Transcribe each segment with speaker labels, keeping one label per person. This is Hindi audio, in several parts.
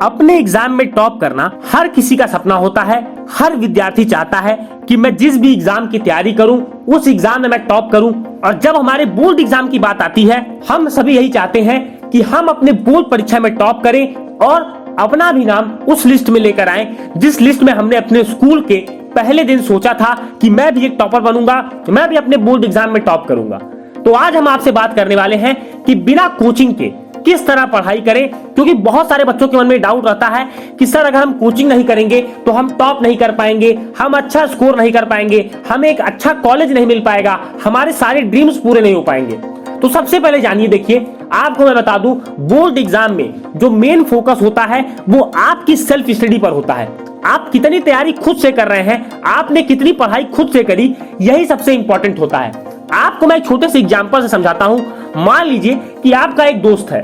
Speaker 1: अपने एग्जाम में टॉप करना हर किसी का सपना होता है। हर विद्यार्थी चाहता है कि मैं जिस भी एग्जाम की तैयारी करूं उस एग्जाम में मैं टॉप करूं। और जब हमारे बोर्ड एग्जाम की बात आती है, हम सभी यही चाहते हैं कि हम अपने बोर्ड परीक्षा में टॉप करें और अपना भी नाम उस लिस्ट में लेकर आए जिस लिस्ट में हमने अपने स्कूल के पहले दिन सोचा था कि मैं भी एक टॉपर बनूंगा, मैं भी अपने बोर्ड एग्जाम में टॉप करूंगा। तो आज हम आपसे बात करने वाले हैं कि बिना कोचिंग के किस तरह पढ़ाई करें, क्योंकि बहुत सारे बच्चों के मन में डाउट रहता है कि सर अगर हम कोचिंग नहीं करेंगे तो हम टॉप नहीं कर पाएंगे, हम अच्छा स्कोर नहीं कर पाएंगे, हमें एक अच्छा कॉलेज नहीं मिल पाएगा, हमारे सारे ड्रीम्स पूरे नहीं हो पाएंगे। तो सबसे पहले जानिए, देखिए आपको मैं बता दूं, बोर्ड एग्जाम में जो मेन फोकस होता है वो आपकी सेल्फ स्टडी पर होता है। आप कितनी तैयारी खुद से कर रहे हैं, आपने कितनी पढ़ाई खुद से करी, यही सबसे इंपॉर्टेंट होता है। आपको मैं छोटे से एग्जांपल से समझाता हूं। मान लीजिए कि आपका एक दोस्त है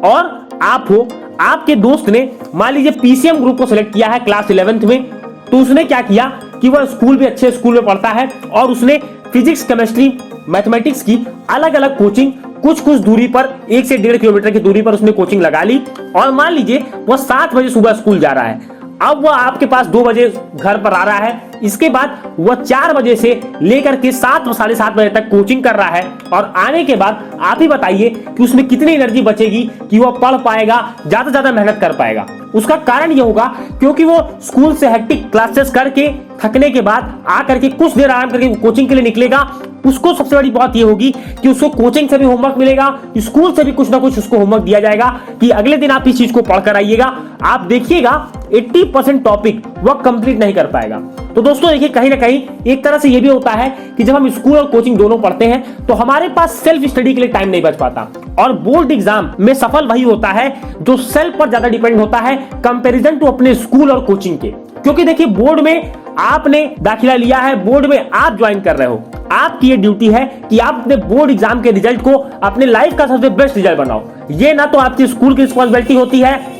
Speaker 1: और आप हो, आपके दोस्त ने मान लीजिए पीसीएम ग्रुप को सिलेक्ट किया है क्लास 11th में। तो उसने क्या किया कि वह स्कूल भी अच्छे स्कूल में पढ़ता है और उसने फिजिक्स, केमिस्ट्री, मैथमेटिक्स की अलग अलग कोचिंग कुछ दूरी पर 1 से 1.5 किलोमीटर की दूरी पर उसने कोचिंग लगा ली। और मान लीजिए वह 7 बजे सुबह स्कूल जा रहा है, अब वह आपके पास 2 बजे घर पर आ रहा है। इसके बाद वह 4 बजे से लेकर के 7 साढ़े 7 बजे तक कोचिंग कर रहा है और आने के बाद आप ही बताइए कि उसमें कितनी एनर्जी बचेगी कि वह पढ़ पाएगा, ज्यादा से ज्यादा मेहनत कर पाएगा। उसका कारण यह होगा क्योंकि वो स्कूल से हेक्टिक क्लासेस करके थकने के बाद आकर के कुछ देर आराम करके कोचिंग के लिए निकलेगा। उसको सबसे बड़ी बात यह होगी कि उसको कोचिंग से भी होमवर्क मिलेगा, स्कूल से भी कुछ ना कुछ उसको होमवर्क दिया जाएगा कि अगले दिन आप इस चीज को पढ़कर आइएगा। आप देखिएगा 80% टॉपिक वह कंप्लीट नहीं कर पाएगा। तो दोस्तों देखिए, कहीं ना कहीं एक तरह से यह भी होता है कि जब हम स्कूल और कोचिंग दोनों पढ़ते हैं तो हमारे पास सेल्फ स्टडी के लिए टाइम नहीं बच पाता। और बोर्ड एग्जाम में सफल वही होता है जो सेल्फ पर ज्यादा डिपेंड होता है कंपैरिजन टू अपने स्कूल और कोचिंग के। क्योंकि देखिए, बोर्ड में आपने दाखिला लिया है, बोर्ड में आप ज्वाइन कर रहे हो, आपकी ये ड्यूटी है कि आप अपने बोर्ड एग्जाम के रिजल्ट को अपने लाइफ का सबसे बेस्ट रिजल्ट बनाओ। ये ना तो आपकी स्कूल की रिस्पॉन्सिबिलिटी होती है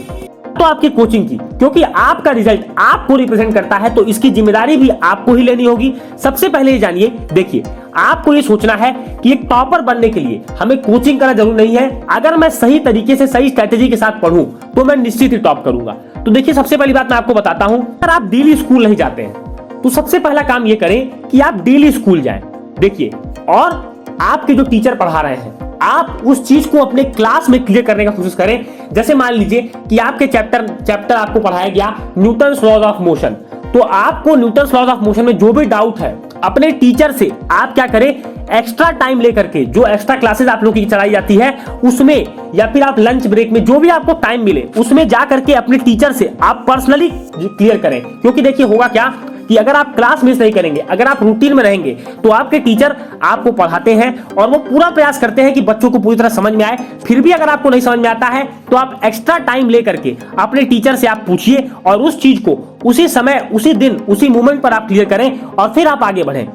Speaker 1: तो आपकी कोचिंग की, क्योंकि आपका रिजल्ट आपको रिप्रेजेंट करता है, तो इसकी जिम्मेदारी भी आपको ही लेनी होगी। सबसे पहले ये जानिए, देखिए आपको ये सोचना है कि एक टॉपर बनने के लिए हमें कोचिंग करना जरूरी नहीं है। अगर मैं सही तरीके से सही स्ट्रेटेजी के साथ पढ़ूं तो मैं निश्चित ही टॉप करूंगा। तो देखिए, सबसे पहली बात मैं आपको बताता हूं, अगर आप डेली स्कूल नहीं जाते हैं तो सबसे पहला काम ये करें कि आप डेली स्कूल जाएं। देखिए, और आपके जो टीचर पढ़ा रहे हैं आप उस चीज को अपने क्लास में क्लियर करने का कोशिश करें। जैसे मान लीजिए कि आपके चैप्टर आपको पढ़ाया गया न्यूटन्स लॉज ऑफ मोशन, तो आपको न्यूटन्स लॉज ऑफ मोशन में जो भी डाउट है अपने टीचर से आप क्या करें, एक्स्ट्रा टाइम लेकर के, जो एक्स्ट्रा क्लासेस आप लोगों की चलाई जाती है उसमें, या फिर आप लंच ब्रेक में जो भी आपको टाइम मिले उसमें जा करके अपने टीचर से आप पर्सनली क्लियर करें। क्योंकि देखिए होगा क्या कि अगर आप क्लास मिस नहीं करेंगे, अगर आप रूटीन में रहेंगे तो आपके टीचर आपको पढ़ाते हैं और वो पूरा प्रयास करते हैं कि बच्चों को पूरी तरह समझ में आए। फिर भी अगर आपको नहीं समझ में आता है तो आप एक्स्ट्रा टाइम लेकर के अपने टीचर से आप पूछिए और उस चीज को उसी समय, उसी दिन, उसी मोमेंट पर आप क्लियर करें और फिर आप आगे बढ़ें।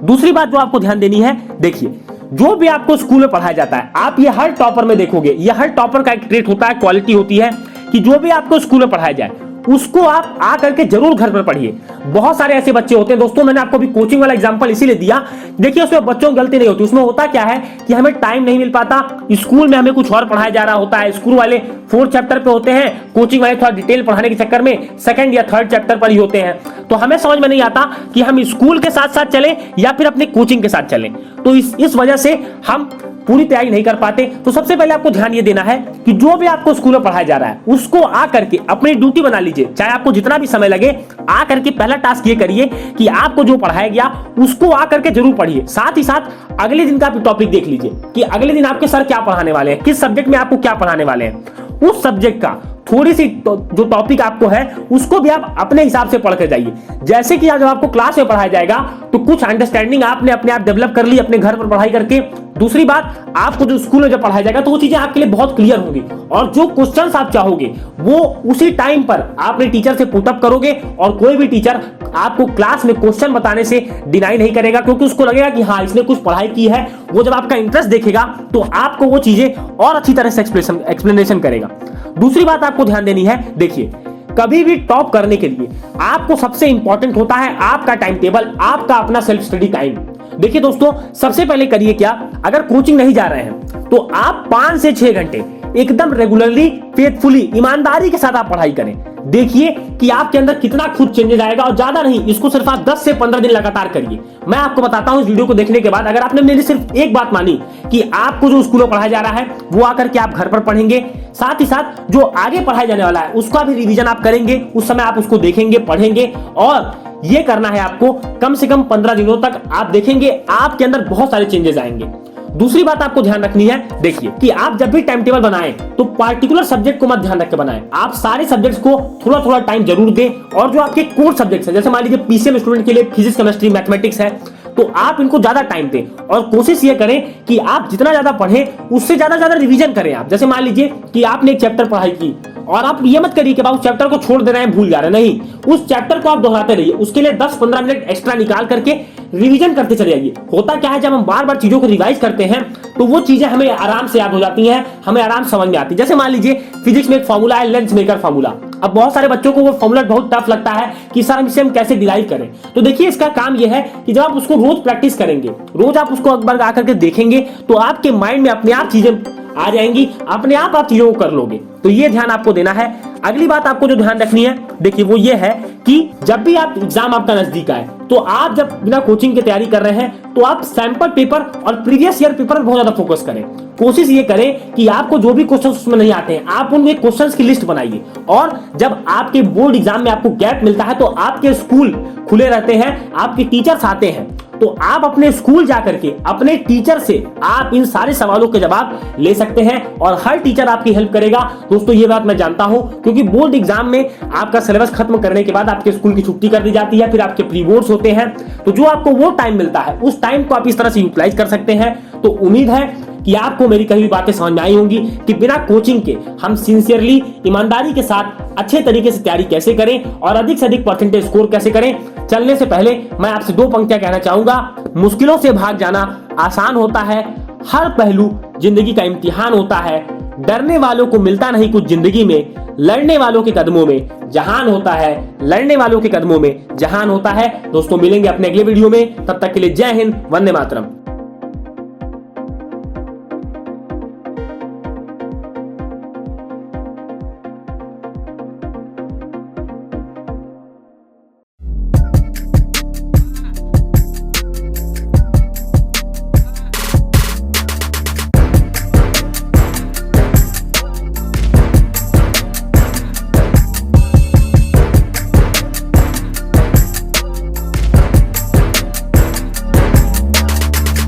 Speaker 1: दूसरी बात जो आपको ध्यान देनी है, देखिए जो भी आपको स्कूल में पढ़ाया जाता है, आप ये हर टॉपर में देखोगे, ये हर टॉपर का एक ट्रेट होता है, क्वालिटी होती है कि जो भी आपको स्कूल में पढ़ाया जाए उसको आप आकर के जरूर घर पर पढ़िए। बहुत सारे ऐसे बच्चे होते हैं दोस्तों, मैंने आपको अभी कोचिंग वाला एग्जांपल इसीलिए दिया, देखिए उसमें बच्चों की गलती नहीं होती। उसमें होता क्या है कि हमें टाइम नहीं मिल पाता, स्कूल में हमें कुछ और पढ़ाया जा रहा होता है, स्कूल वाले 4th चैप्टर पे होते हैं, कोचिंग वाले थोड़ा डिटेल पढ़ाने के चक्कर में 2nd या 3rd चैप्टर पर ही होते हैं। तो हमें समझ में नहीं आता कि हम स्कूल के साथ साथ चलें या फिर अपने कोचिंग के साथ चलें। तो इस वजह से हम पूरी तैयारी नहीं कर पाते। तो सबसे पहले आपको ध्यान ये देना है कि जो भी आपको स्कूल में पढ़ाया जा रहा है उसको आकर के अपनी ड्यूटी बना लीजिए, चाहे आपको जितना भी समय लगे। आकर के पहला टास्क ये करिए कि आपको जो पढ़ाया गया उसको आकर के जरूर पढ़िए। साथ ही साथ अगले दिन का टॉपिक देख लीजिए कि अगले दिन आपके सर क्या पढ़ाने वाले हैं, किस सब्जेक्ट में आपको क्या पढ़ाने वाले हैं, उस सब्जेक्ट का थोड़ी सी जो टॉपिक आपको है उसको भी आप अपने हिसाब से पढ़ कर जाइए। जैसे कि जब आपको क्लास में पढ़ाया जाएगा तो कुछ अंडरस्टैंडिंग आपने अपने आप डेवलप कर ली अपने घर पर पढ़ाई करके। दूसरी बात, आपको जो स्कूल में जब पढ़ाया जाएगा तो वो चीजें आपके लिए बहुत क्लियर होंगी और जो क्वेश्चंस आप चाहोगे वो उसी टाइम पर आपने टीचर से पुटअप करोगे और कोई भी टीचर आपको क्लास में क्वेश्चन बताने से डिनाई नहीं करेगा, क्योंकि उसको लगेगा कि हाँ इसने कुछ पढ़ाई की है। वो जब आपका इंटरेस्ट देखेगा तो आपको वो चीजें और अच्छी तरह से एक्सप्लेनेशन करेगा। दूसरी बात आपको ध्यान देनी है, देखिए कभी भी टॉप करने के लिए आपको सबसे इंपॉर्टेंट होता है आपका टाइम टेबल, आपका अपना सेल्फ स्टडी टाइम। देखिए दोस्तों, सबसे पहले करिए क्या, अगर कोचिंग नहीं जा रहे हैं तो आप 5 से 6 घंटे एकदम रेगुलरली, फेथफुली, ईमानदारी के साथ आप पढ़ाई करें। देखिए कि आपके अंदर कितना खुद चेंजेस आएगा, और ज्यादा नहीं, इसको सिर्फ आप 10 से 15 दिन लगातार करिए। मैं आपको बताता हूं इस वीडियो को देखने के बाद, अगर आपने मेरी सिर्फ एक बात मानी कि आपको जो स्कूल में पढ़ाया जा रहा है वो आकर के आप घर पर पढ़ेंगे, साथ ही साथ जो आगे पढ़ाया जाने वाला है उसका भी रिवीजन आप करेंगे, उस समय आप उसको देखेंगे, पढ़ेंगे, और ये करना है आपको कम से कम 15 दिनों तक। आप देखेंगे आपके अंदर बहुत सारे चेंजेस आएंगे। दूसरी बात आपको ध्यान रखनी है, देखिए कि आप जब भी टाइम टेबल बनाएं तो पार्टिकुलर सब्जेक्ट को मत ध्यान रख के बनाएं। आप सारे सब्जेक्ट्स को थोड़ा थोड़ा टाइम जरूर दें, और जो आपके कोर सब्जेक्ट्स हैं, जैसे मान लीजिए पीसीएम स्टूडेंट के लिए फिजिक्स, केमिस्ट्री, मैथमेटिक्स है, तो आप इनको ज्यादा टाइम दें, और कोशिश ये करें कि आप जितना ज्यादा पढ़ें उससे ज्यादा रिवीजन करें। आप जैसे मान लीजिए कि आपने एक चैप्टर पढ़ाई की, और आप ये मत करिए कि उस चैप्टर को छोड़ दे रहे हैं, भूल जा रहे हैं, नहीं, उस चैप्टर को आप दोहराते रहिए। उसके लिए 10-15 मिनट एक्स्ट्रा निकाल करके रिवीजन करते चले जाइए। होता क्या है, जब हम बार बार चीजों को रिवाइज करते हैं तो वो चीजें हमें आराम से याद हो जाती हैं, हमें आराम से समझ में आती है। जैसे मान लीजिए फिजिक्स में एक फॉर्मूला है, लेंथ मेकर फॉर्मूला। अब बहुत सारे बच्चों को वो फॉर्मूला बहुत टफ लगता है कि सर इसे हम कैसे डिराइव करें। तो देखिए इसका काम यह है कि जब आप उसको रोज प्रैक्टिस करेंगे, रोज आप उसको एक बार आकर के देखेंगे, तो आपके माइंड में अपने आप चीजें आ जाएंगी, अपने आप चीजों को कर लोगे। तो ये ध्यान आपको देना है। अगली बात आपको जो ध्यान रखनी है, देखिए वो ये है कि जब भी आप एग्जाम आपका नजदीक आए, तो आप जब बिना कोचिंग की तैयारी कर रहे हैं तो आप सैंपल पेपर और प्रीवियस ईयर पेपर पर बहुत ज्यादा फोकस करें। कोशिश ये करें कि आपको जो भी क्वेश्चंस उसमें नहीं आते हैं, आप उनके क्वेश्चंस की लिस्ट बनाइए, और जब आपके बोर्ड एग्जाम में आपको गैप मिलता है तो आपके स्कूल खुले रहते हैं, आपके टीचर्स आते हैं, तो आप अपने स्कूल जाकर के अपने टीचर से आप इन सारे सवालों के जवाब ले सकते हैं, और हर टीचर आपकी हेल्प करेगा। दोस्तों ये बात मैं जानता हूं, क्योंकि बोर्ड एग्जाम में आपका सिलेबस खत्म करने के बाद आपके स्कूल की छुट्टी कर दी जाती है, फिर आपके प्री बोर्ड्स होते हैं, तो जो आपको वो टाइम मिलता है उस टाइम को आप इस तरह से यूटिलाइज कर सकते हैं। तो उम्मीद है कि आपको मेरी कही हुई बातें समझ में आई होंगी कि बिना कोचिंग के हम सिंसियरली, ईमानदारी के साथ अच्छे तरीके से तैयारी कैसे करें और अधिक से अधिक परसेंटेज स्कोर कैसे करें। चलने से पहले मैं आपसे 2 पंक्तियां कहना चाहूंगा। मुश्किलों से भाग जाना आसान होता है, हर पहलू जिंदगी का इम्तिहान होता है, डरने वालों को मिलता नहीं कुछ जिंदगी में, लड़ने वालों के कदमों में जहान होता है, लड़ने वालों के कदमों में जहान होता है। दोस्तों मिलेंगे अपने अगले वीडियो में, तब तक के लिए जय हिंद, वंदे मातरम।